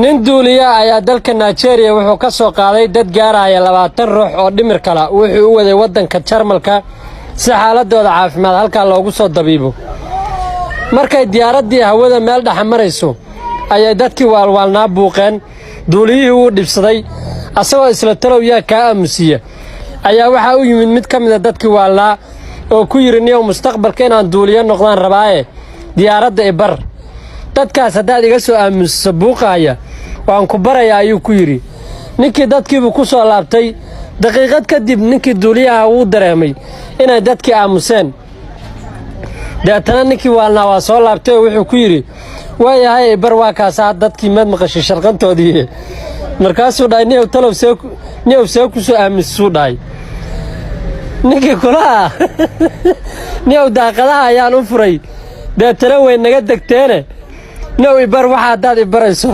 nin duuliya ayaa dalka Nigeria wuxuu ka soo qaaday dad gaaraya 20 ruux oo dhimir kala wuxuu u waday wadanka Jarmalka si xaaladooda caafimaad halka loogu soo dabiibo markay diyaaradii hawada meel dhex marayso ayay dadkii waalwaalnaa buuqeen duuliyihii uu dhibsaday asagoo isla talow yaa ka aamusiya ayaa waxa uu yimid mid kamid ah dadkii waalnaa oo ku yirinayo mustaqbalka inaan duuliyo noqdaan rabaaye diyaaradda ee bar dadkaas hadaad iga soo aamuso buuqaya waan ku baraya ayuu ku yiri ninkii dadkiibu ku soo laabtay daqiiqad kadib ninkii duuliyaha uu dareemay inay dadkii aamuseen deetana ninkii waalnaa waa soo laabtay wuxuu ku yiri waayahay bar waa kaasa dadkii mad maqashay sharqantoodii markaasuu dhaay niyow see ku soo aamusu dhaay ninkii kula niyow daaqadaha ayaan u furay deetana way naga degteene niyow ibar waxa hadaad ibarayso